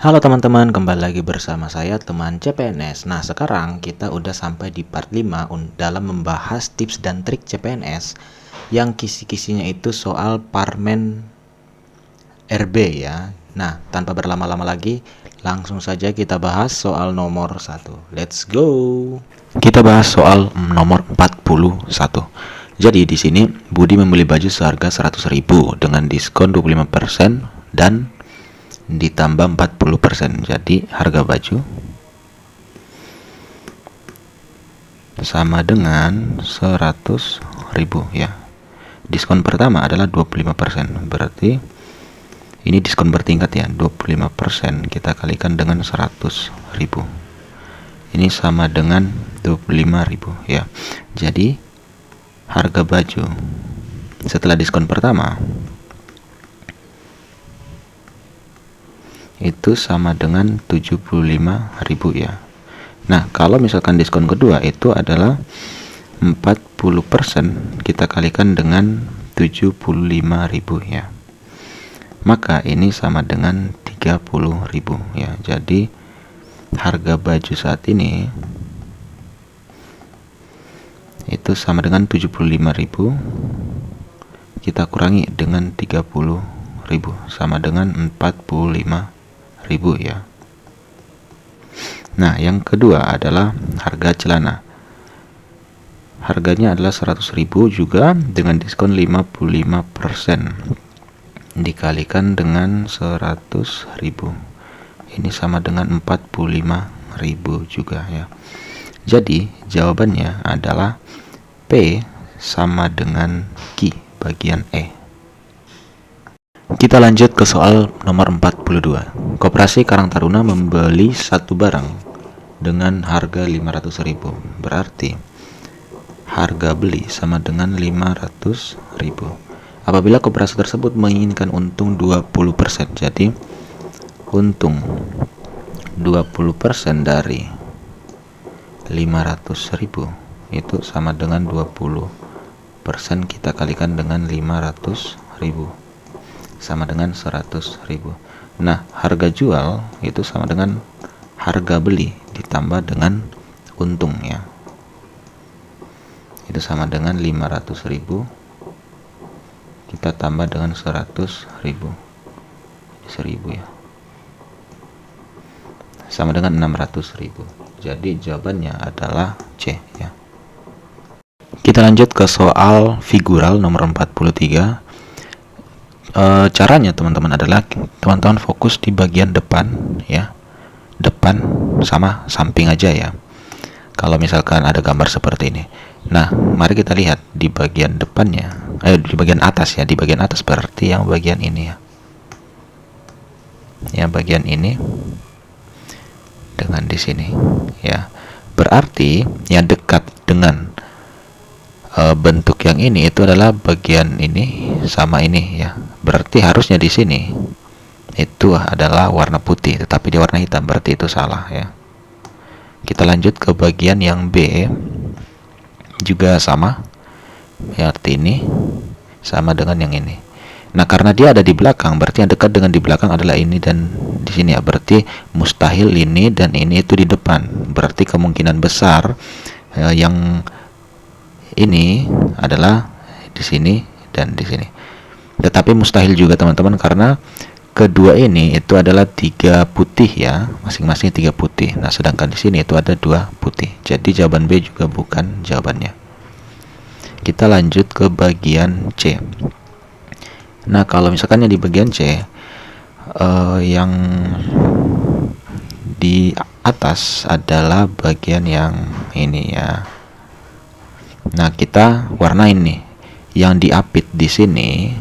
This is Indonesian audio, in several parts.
Halo teman-teman, kembali lagi bersama saya teman CPNS. Nah, sekarang kita udah sampai di part 5 dalam membahas tips dan trik CPNS yang kisi-kisinya itu soal parmen RB ya. Nah, tanpa berlama-lama lagi, langsung saja kita bahas soal nomor 1. Let's go. Kita bahas soal nomor 41. Jadi di sini Budi membeli baju seharga 100.000 dengan diskon 25% dan ditambah 40%. Jadi harga baju sama dengan 100.000 ya. Diskon pertama adalah 25%. Berarti ini diskon bertingkat ya. 25% kita kalikan dengan 100.000. Ini sama dengan 25.000 ya. Jadi harga baju setelah diskon pertama itu sama dengan 75.000 ya. Nah, kalau misalkan diskon kedua itu adalah 40%, kita kalikan dengan 75.000 ya. Maka ini sama dengan 30.000 ya. Jadi harga baju saat ini itu sama dengan 75.000, kita kurangi dengan 30.000 sama dengan 45.000 ya. Nah, yang kedua adalah harga celana. Harganya adalah 100.000 juga dengan diskon 55%. Dikalikan dengan 100.000. Ini sama dengan 45.000 juga ya. Jadi, jawabannya adalah P sama dengan Q bagian E. Kita lanjut ke soal nomor 42. Koperasi Karang Taruna membeli satu barang dengan harga 500.000. Berarti harga beli sama dengan 500.000. Apabila koperasi tersebut menginginkan untung 20%, jadi untung 20% dari 500.000 itu sama dengan 20%, kita kalikan dengan 500.000 sama dengan 100.000. Nah, harga jual itu sama dengan harga beli ditambah dengan untung ya. Itu sama dengan 500.000 kita tambah dengan 100.000. 1.000 ya. Sama dengan 600.000. Jadi jawabannya adalah C ya. Kita lanjut ke soal figural nomor 43. Caranya teman-teman adalah teman-teman fokus di bagian depan ya. Depan sama samping aja ya. Kalau misalkan ada gambar seperti ini. Nah, mari kita lihat di bagian depannya. Di bagian atas ya. Di bagian atas berarti yang bagian ini ya. Yang bagian ini dengan di sini ya. Berarti yang dekat dengan bentuk yang ini itu adalah bagian ini sama ini ya. Berarti harusnya di sini itu adalah warna putih, tetapi di warna hitam, berarti itu salah ya. Kita lanjut ke bagian yang B, juga sama ya, arti ini sama dengan yang ini. Nah, karena dia ada di belakang, berarti yang dekat dengan di belakang adalah ini dan di sini ya. Berarti mustahil ini dan ini itu di depan. Berarti kemungkinan besar yang ini adalah di sini dan di sini. Tetapi mustahil juga teman-teman, karena kedua ini itu adalah 3 putih ya, masing-masing 3 putih. Nah, sedangkan di sini itu ada 2 putih. Jadi jawaban B juga bukan jawabannya. Kita lanjut ke bagian C. Nah, kalau misalkan yang di bagian C yang di atas adalah bagian yang ini ya. Nah, kita warnain nih. Yang diapit di sini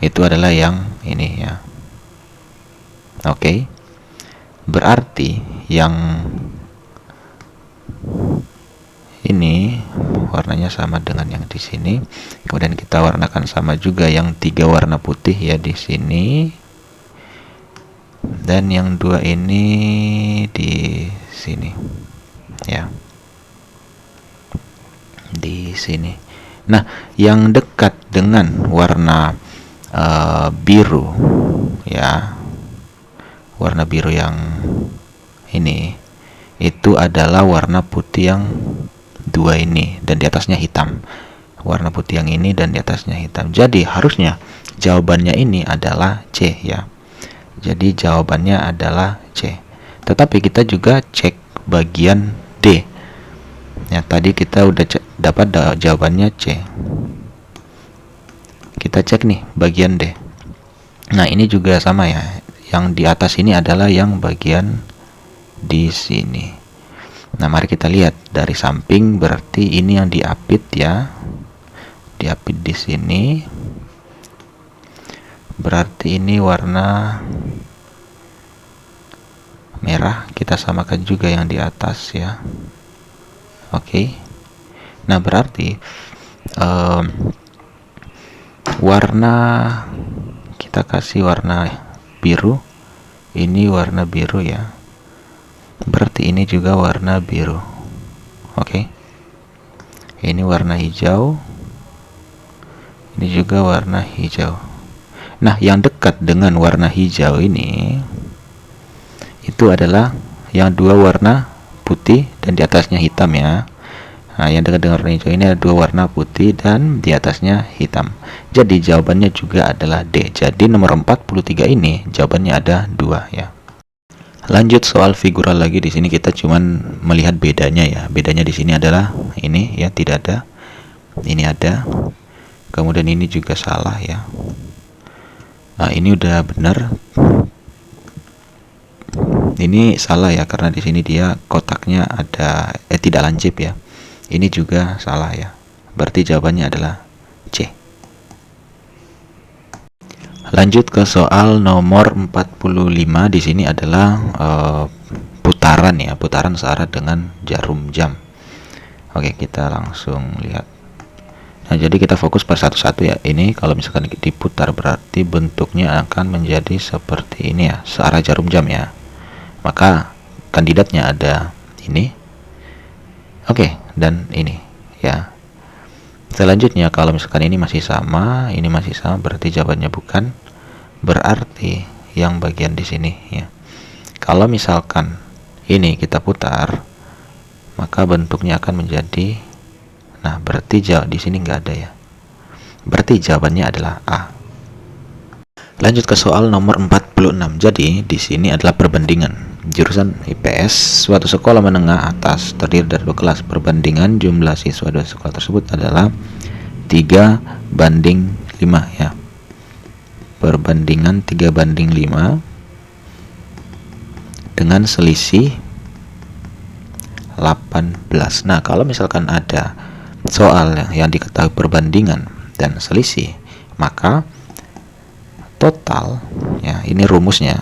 itu adalah yang ini ya. Oke. Berarti yang ini warnanya sama dengan yang di sini. Kemudian kita warnakan sama juga yang 3 warna putih ya di sini. Dan yang 2 ini di sini. Ya. Di sini. Nah, yang dekat dengan warna biru ya, warna biru yang ini itu adalah warna putih yang dua ini, dan di atasnya hitam. Warna putih yang ini dan di atasnya hitam. Jadi harusnya jawabannya ini adalah C ya. Jadi jawabannya adalah C. Tetapi kita juga cek bagian D. Ya, tadi kita udah dapat jawabannya C. Kita cek nih bagian D. Nah, ini juga sama ya. Yang di atas ini adalah yang bagian di sini. Nah, mari kita lihat dari samping, berarti ini yang diapit ya. Diapit di sini. Berarti ini warna merah, kita samakan juga yang di atas ya. Oke. Nah, berarti warna kita kasih warna biru. Ini warna biru ya. Berarti ini juga warna biru. Oke. Ini warna hijau. Ini juga warna hijau. Nah, yang dekat dengan warna hijau ini itu adalah yang dua warna putih dan di atasnya hitam ya. Nah, yang dekat dengan warna hijau ini ada dua warna putih dan di atasnya hitam. Jadi jawabannya juga adalah D. Jadi nomor 43 ini jawabannya ada 2 ya. Lanjut soal figural lagi. Di sini kita cuman melihat bedanya ya. Bedanya di sini adalah ini ya, tidak ada. Ini ada. Kemudian ini juga salah ya. Nah, ini udah benar. Ini salah ya, karena di sini dia kotaknya ada tidak lancip ya. Ini juga salah ya. Berarti jawabannya adalah C. Lanjut ke soal nomor 45. Di sini adalah putaran ya, putaran searah dengan jarum jam. Oke, kita langsung lihat. Nah, jadi kita fokus per satu-satu ya. Ini kalau misalkan diputar berarti bentuknya akan menjadi seperti ini ya, searah jarum jam ya. Maka kandidatnya ada ini. Oke, dan ini ya. Selanjutnya kalau misalkan ini masih sama, ini masih sama, berarti jawabannya bukan. Berarti yang bagian di sini ya. Kalau misalkan ini kita putar, maka bentuknya akan menjadi, nah berarti di sini nggak ada ya. Berarti jawabannya adalah A. Lanjut ke soal nomor 46. Jadi di sini adalah perbandingan. Jurusan IPS suatu sekolah menengah atas terdiri dari 2 kelas. Perbandingan jumlah siswa di sekolah tersebut adalah 3:5 ya. Perbandingan 3:5 dengan selisih 18. Nah, kalau misalkan ada soal yang diketahui perbandingan dan selisih, maka total ya, ini rumusnya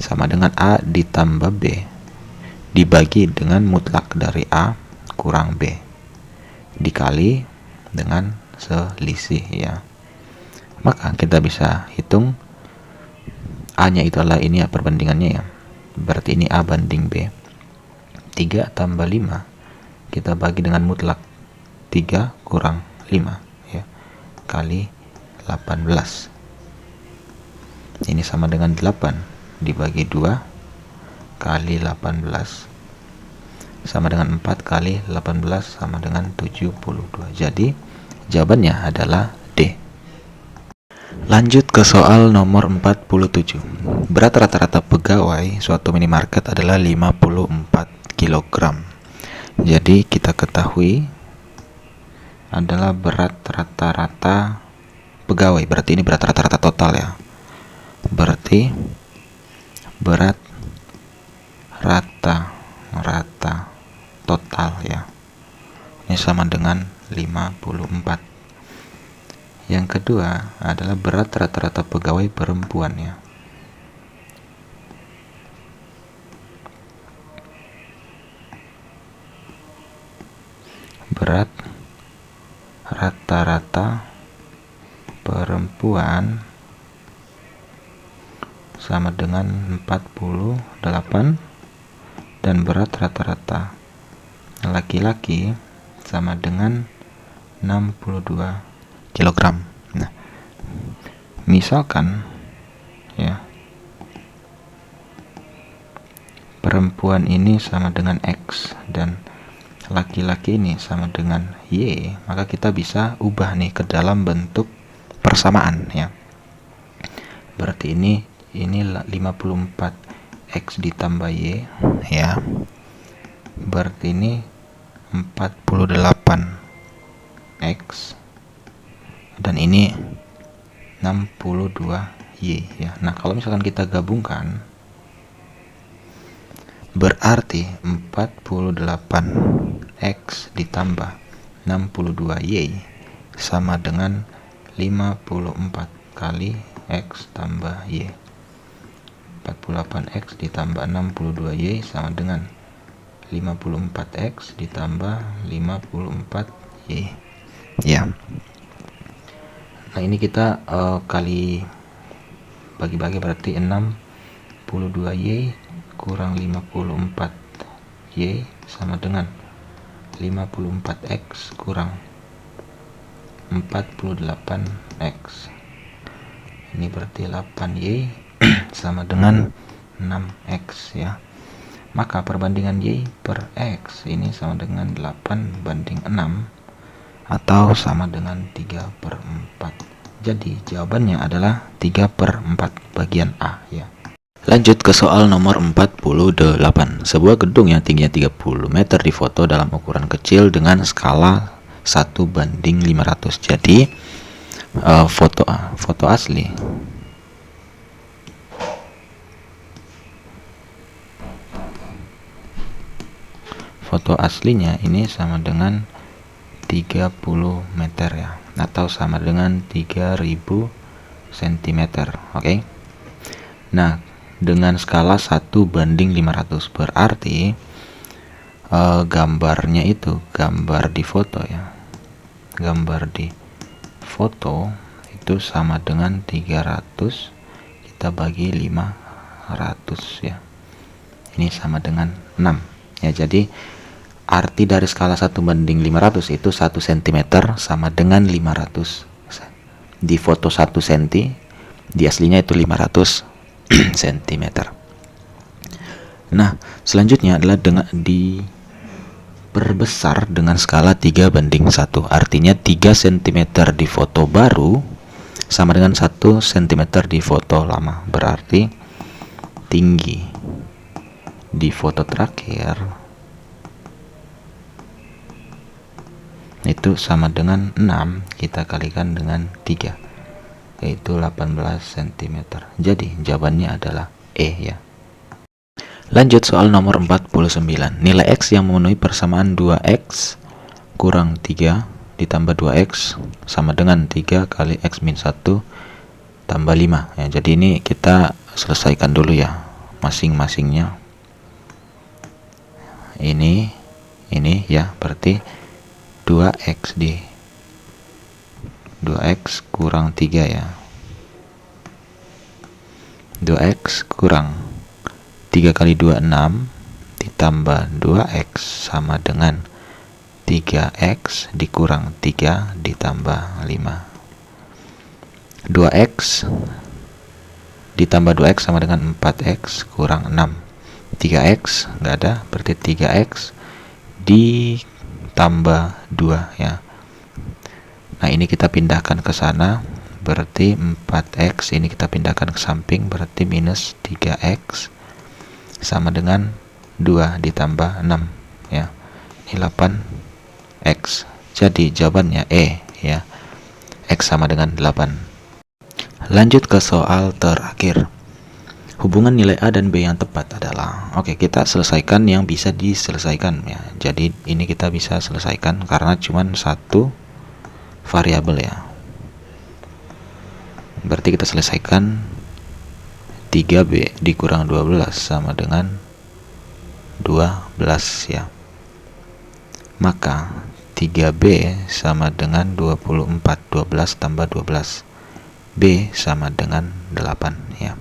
sama dengan A ditambah B dibagi dengan mutlak dari A kurang B dikali dengan selisih ya. Maka kita bisa hitung A nya itu adalah ini ya, perbandingannya ya. Berarti ini A banding B. 3 tambah 5 kita bagi dengan mutlak 3 kurang 5 ya, kali 18. Ini sama dengan 8 dibagi 2 kali 18 sama dengan 4 kali 18 sama dengan 72. Jadi jawabannya adalah D. Lanjut ke soal nomor 47. Berat rata-rata pegawai suatu minimarket adalah 54 kg. Jadi kita ketahui adalah berat rata-rata pegawai. Berarti ini berat rata-rata total ya. Berarti berat rata-rata total ya, ini sama dengan 54. Yang kedua adalah berat rata-rata pegawai perempuan ya. Berat rata-rata perempuan sama dengan 48 dan berat rata-rata laki-laki sama dengan 62 kg. Nah, misalkan ya, perempuan ini sama dengan X dan laki-laki ini sama dengan Y, maka kita bisa ubah nih ke dalam bentuk persamaan ya. Berarti ini 54X ditambah Y ya. Berarti ini 48X dan ini 62Y ya. Nah, kalau misalkan kita gabungkan berarti 48X ditambah 62Y sama dengan 54 kali X tambah Y. 48X ditambah 62Y sama dengan 54X ditambah 54Y ya. Nah, ini kita kali bagi-bagi, berarti 62Y kurang 54Y sama dengan 54X kurang 48X. Ini berarti 8Y sama dengan 6X ya. Maka perbandingan Y per X ini sama dengan 8 banding 6 atau sama dengan 3/4. Jadi jawabannya adalah 3/4 bagian A ya. Lanjut ke soal nomor 48. Sebuah gedung yang tingginya 30 meter difoto dalam ukuran kecil dengan skala 1:500. Jadi foto asli. Foto aslinya ini sama dengan 30 meter ya, atau sama dengan 3000 cm. Oke. Nah, dengan skala 1:500 berarti gambarnya itu, gambar di foto ya, gambar di foto itu sama dengan 300 kita bagi 500 ya, ini sama dengan 6 ya. Jadi arti dari skala 1:500 itu 1 cm sama dengan 500. Di foto 1 cm, di aslinya itu 500 cm. Nah, selanjutnya adalah dengan diperbesar dengan skala 3:1. Artinya 3 cm di foto baru sama dengan 1 cm di foto lama. Berarti tinggi di foto terakhir itu sama dengan 6 kita kalikan dengan 3, yaitu 18 cm. Jadi jawabannya adalah E ya. Lanjut soal nomor 49. Nilai X yang memenuhi persamaan 2X kurang 3 ditambah 2X sama dengan 3 kali X min 1 tambah 5 ya. Jadi ini kita selesaikan dulu ya masing-masingnya. Ini ya, berarti 2X di 2X kurang 3 ya. 2X kurang 3 kali 2 6 ditambah 2X sama dengan 3X dikurang 3 ditambah 5. 2X ditambah 2X sama dengan 4X kurang 6. 3X nggak ada, berarti 3X ditambah 2 ya. Nah, ini kita pindahkan ke sana, berarti 4X ini kita pindahkan ke samping, berarti minus 3X sama dengan 2 ditambah 6 ya. Ini 8X. Jadi jawabannya E ya. X sama dengan 8. Lanjut ke soal terakhir. Hubungan nilai A dan B yang tepat adalah, oke, kita selesaikan yang bisa diselesaikan ya. Jadi ini kita bisa selesaikan karena cuman satu variabel ya. Berarti kita selesaikan 3B dikurang 12 sama dengan 12 ya. Maka 3B sama dengan 24. 12 tambah 12. B sama dengan 8 ya.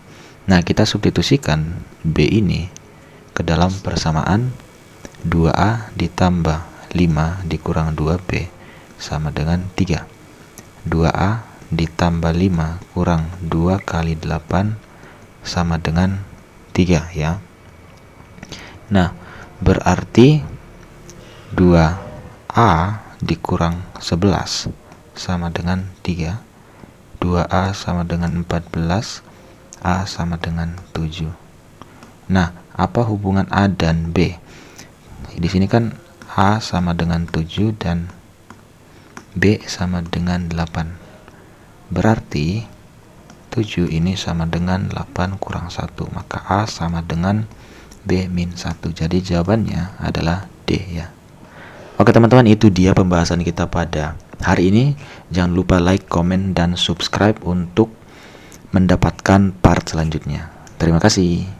Nah, kita substitusikan B ini ke dalam persamaan 2A ditambah 5 dikurang 2B sama dengan 3. 2A ditambah 5 kurang 2 kali 8 sama dengan 3 ya. Nah, berarti 2A dikurang 11 sama dengan 3. 2A sama dengan 14, A sama dengan 7. Nah, apa hubungan A dan B? Di sini kan A sama dengan 7 dan B sama dengan 8. Berarti 7 ini sama dengan 8 kurang 1, maka A sama dengan B min 1. Jadi jawabannya adalah D ya. Oke teman-teman, itu dia pembahasan kita pada hari ini. Jangan lupa like, komen, dan subscribe untuk mendapatkan part selanjutnya. Terima kasih.